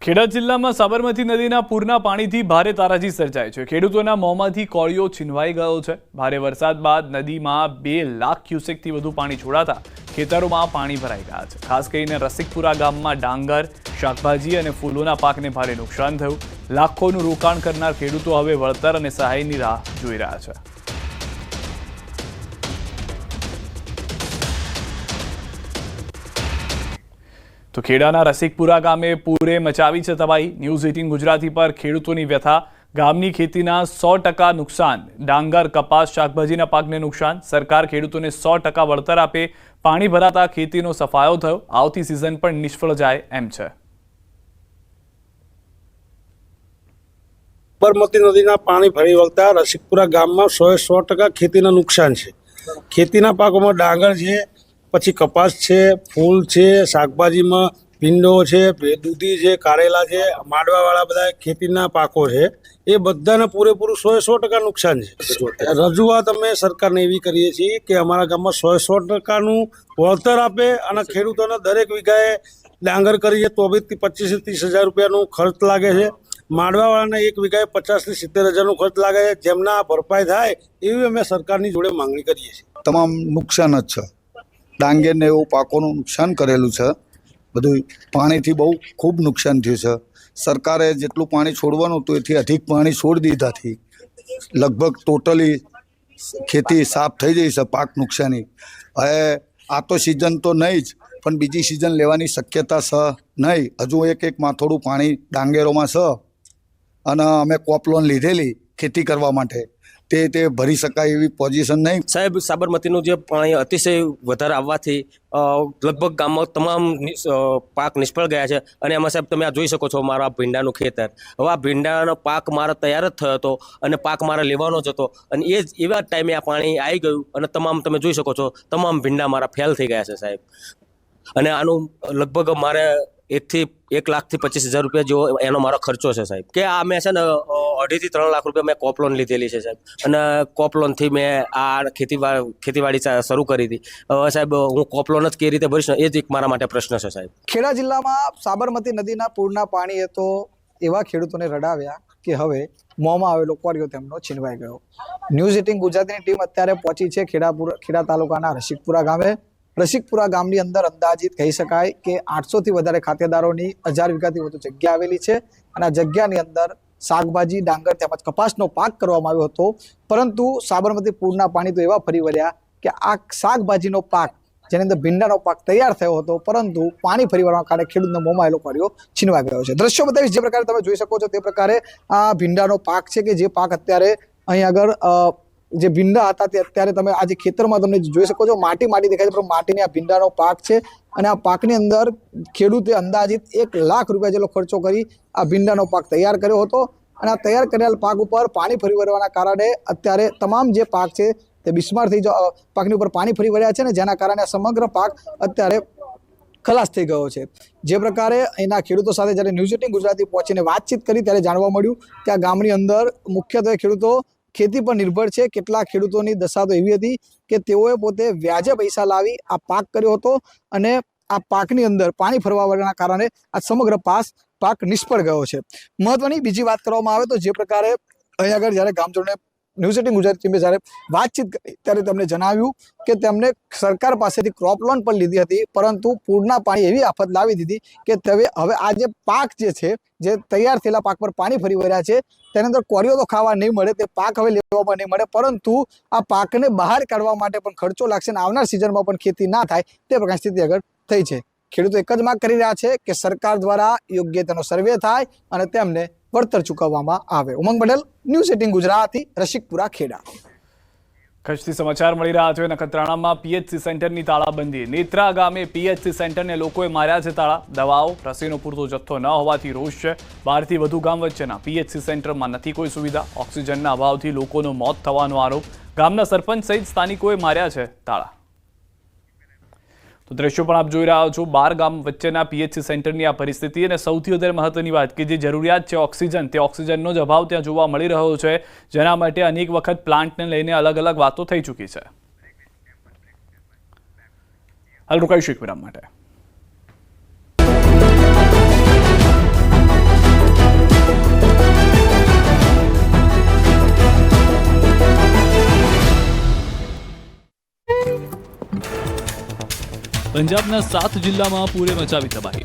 ખેડા જિલ્લામાં સાબરમતી નદીના પૂરના પાણીથી ભારે તારાજી સર્જાય છે। ખેડૂતોના મોંમાંથી કોળિયો છીનવાઈ ગયો છે। ભારે વરસાદ બાદ નદીમાં 2 લાખ ક્યુસેકથી વધુ પાણી છોડાતા ખેતરોમાં પાણી ભરાઈ ગયા છે। ખાસ કરીને રસિકપુરા ગામમાં ડાંગર, શાકભાજી અને ફૂલોના પાકને ભારે નુકસાન થયું। લાખોનું રોકાણ કરનાર ખેડૂતો હવે વળતર અને સહાયની રાહ જોઈ રહ્યા છે। તો ખેડાના રસિકપુરા ગામે પૂરે મચાવી છે તબાહી। ન્યૂઝ 18 ગુજરાતી પર ખેડૂતોની વ્યથા। ગામની ખેતીના 100% નુકસાન। ડાંગર, કપાસ, શાકભાજીના પાકને નુકસાન। સરકાર ખેડૂતોને 100% વળતર આપે। પાણી ભરાતા ખેતીનો સફાયો થયો। આવતી સિઝન પણ નિષ્ફળ જાય એમ છે। સાબરમતી નદીના પાણી ફરી વળતા રસિકપુરા ગામમાં 100% ખેતીના નુકસાન છે। ખેતીના પાકોમાં ડાંગર છે, પછી કપાસ છે, ફૂલ છે, શાકભાજીમાં ભીંડો છે, દૂધી છે, કારેલા છે, માંડવાવાળા બધા ખેતીના પાકો છે। એ બધાને પૂરેપૂરું 100% નુકસાન છે। રજૂઆત અમે સરકારને એવી કરીએ છીએ કે અમારા ગામમાં 100%નું વળતર આપે અને ખેડૂતોને દરેક વીઘાએ ડાંગર કરીએ તો 25 થી 30 હજાર રૂપિયાનું ખર્ચ લાગે છે। માંડવાવાળાને એક વીઘાએ 50 થી 70 હજારનું ખર્ચ લાગે છે। જેમના ભરપાઈ થાય એવી અમે સરકારની જોડે માંગણી કરીએ છીએ। તમામ નુકસાન જ છે। ડાંગર ને એવું પાકોનું નુકસાન કરેલું છે। બધું પાણીથી બહુ ખૂબ નુકસાન થયું છે। સરકારે જેટલું પાણી છોડવાનું હતું એથી અધિક પાણી છોડી દીધાથી લગભગ ટોટલી ખેતી સાફ થઈ જઈ છે। પાક નુકસાની હવે આ તો સિઝન તો નહીં જ, પણ બીજી સિઝન લેવાની શક્યતા છે નહીં। હજુ એક માથોડું પાણી ડાંગેરોમાં છે અને અમે કોપ લોન લીધેલી ખેતી કરવા માટે તે ભરી શકાય એવી પોઝિશન નહીં। સાહેબ, સાબરમતીનું જે પાણી અતિશય વધારે આવવાથી લગભગ ગામમાં તમામ પાક નિષ્ફળ ગયા છે। અને એમાં સાહેબ તમે આ જોઈ શકો છો મારા ભીંડાનું ખેતર। હવે આ ભીંડાનો પાક મારા તૈયાર જ થયો હતો અને પાક મારે લેવાનો જ હતો અને એ જ એવા ટાઈમે આ પાણી આવી ગયું અને તમામ તમે જોઈ શકો છો તમામ ભીંડા મારા ફેલ થઈ ગયા છે સાહેબ। અને આનું લગભગ મારે 1 લાખ થી 25 હજાર રૂપિયા જેવો એનો મારો ખર્ચો છે સાહેબ। કે આ મેં છે ને 2.5 થી 3 લાખ રૂપિયા મેં કોપ લોન લીધેલી છે સાહેબ। અને કોપ લોનથી મેં આ ખેતીવાડી શરૂ કરી હતી। હવે સાહેબ હું કોપ લોન જ કઈ રીતે ભરીશ ને એ જ એક મારા માટે પ્રશ્ન છે સાહેબ। ખેડા જિલ્લામાં સાબરમતી નદીના પૂરના પાણીએ તો એવા ખેડૂતોને રડાવ્યા કે હવે મોંમાં આવેલો કોળિયો તેમનો છીનવાઈ ગયો। ન્યૂઝ 18 ગુજરાતીની ટીમ અત્યારે પહોંચી છે ખેડા તાલુકાના રસિકપુરા ગામે। રસિકપુરા ગામની અંદર અંદાજિત કહી શકાય કે 800 થી વધારે ખાતેદારોની 1000 વીઘાથી વધુ જગ્યા આવેલી છે અને આ જગ્યાની અંદર શાકભાજી, ડાંગર તેમજ કપાસનો પાક કરવામાં આવ્યો હતો। પરંતુ સાબરમતી પૂરના પાણી તો એવા ફરી વળ્યા કે આ શાકભાજીનો પાક જેની અંદર ભીંડાનો પાક તૈયાર થયો હતો, પરંતુ પાણી ફરી વળવાના કારણે ખેડૂતનો મોંમાં આવેલો કોળિયો છીનવાઈ ગયો છે। દ્રશ્યો બતાવીશ જે પ્રકારે તમે જોઈ શકો છો તે પ્રકારે આ ભીંડાનો પાક છે કે જે પાક અત્યારે અહીં આગળ જે ભીંડા હતા તે અત્યારે તમે આજે ખેતરમાં તમને જોઈ શકો છો માટી દેખાય છે, પણ માટીની આ ભીંડાનો પાક છે અને આ પાકની અંદર ખેડૂતે અંદાજિત 1 લાખ રૂપિયા જેટલો ખર્ચો કરી આ ભીંડાનો પાક તૈયાર કર્યો હતો અને આ તૈયાર કરેલ પાક ઉપર પાણી ફરી વળવાના કારણે અત્યારે તમામ જે પાક છે તે બિસ્માર થઈ પાકની ઉપર પાણી ફરી વળ્યા છે ને જેના કારણે સમગ્ર પાક અત્યારે ખલાસ થઈ ગયો છે। જે પ્રકારે અહીંના ખેડૂતો સાથે જ્યારે ન્યૂઝ 18 ગુજરાતી પહોંચીને વાતચીત કરી ત્યારે જાણવા મળ્યું કે આ ગામની અંદર મુખ્યત્વે ખેડૂતો ખેતી પર નિર્ભર છે। કેટલાક ખેડૂતોની દશા તો એવી હતી કે તેઓએ પોતે વ્યાજે પૈસા લાવી આ પાક કર્યો હતો અને આ પાકની અંદર પાણી ફરવા વળવાના કારણે આ સમગ્ર પાક નિષ્ફળ ગયો છે। મહત્વની બીજી વાત કરવામાં આવે તો જે પ્રકારે અહીં આગળ જ્યારે ગામજનોને ન્યૂઝ 18 ગુજરાતી ટીમે જ્યારે વાતચીત કરી ત્યારે તેમને જણાવ્યું કે તેમને સરકાર પાસેથી ક્રોપ લોન પણ લીધી હતી, પરંતુ પૂરના પાણી એવી આફત લાવી દીધી કે હવે આ જે પાક જે છે જે તૈયાર થયેલા પાક પર પાણી ફરી વળ્યા છે તેની અંદર કોળિયો તો ખાવા નહીં મળે, તે પાક હવે લેવામાં નહીં મળે, પરંતુ આ પાકને બહાર કાઢવા માટે પણ ખર્ચો લાગશે અને આવનાર સિઝનમાં પણ ખેતી ના થાય તે પ્રકારની સ્થિતિ આગળ થઈ છે। ખેડૂતો એક જ માંગ કરી રહ્યા છે કે સરકાર દ્વારા યોગ્ય તેનો સર્વે થાય અને તેમને વળતર ચૂકવવામાં આવે। ઉમંગ પટેલ, ન્યૂઝ 18 ગુજરાતી, રસિકપુરા, ખેડા। કચ્છથી સમાચાર મળી રહ્યા છે। નખત્રાણામાં પીએચસી સેન્ટરની તાળાબંધી। નેત્રા ગામે પીએચસી સેન્ટરને લોકોએ માર્યા છે તાળા। દવાઓ, રસીનો પૂરતો જથ્થો ન હોવાથી રોષ છે। 12 થી વધુ ગામ વચ્ચેના પીએચસી સેન્ટરમાં નથી કોઈ સુવિધા। ઓક્સિજનના અભાવથી લોકોનું મોત થવાનો આરોપ। ગામના સરપંચ સહિત સ્થાનિકોએ માર્યા છે તાળા। તો દ્રશ્યો પણ આપ જોઈ રહ્યા છો। 12 ગામ વચ્ચેના પીએચસી સેન્ટરની આ પરિસ્થિતિ અને સૌથી વધારે મહત્વની વાત કે જે જરૂરિયાત છે ઓક્સિજન, તે ઓક્સિજનનો જ અભાવ ત્યાં જોવા મળી રહ્યો છે, જેના માટે અનેક વખત પ્લાન્ટને લઈને અલગ અલગ વાતો થઈ ચૂકી છે। હાલ રોકાઈશું એક વિરામ માટે। પંજાબના 7 જિલ્લામાં પૂરે મચાવી તબાહી.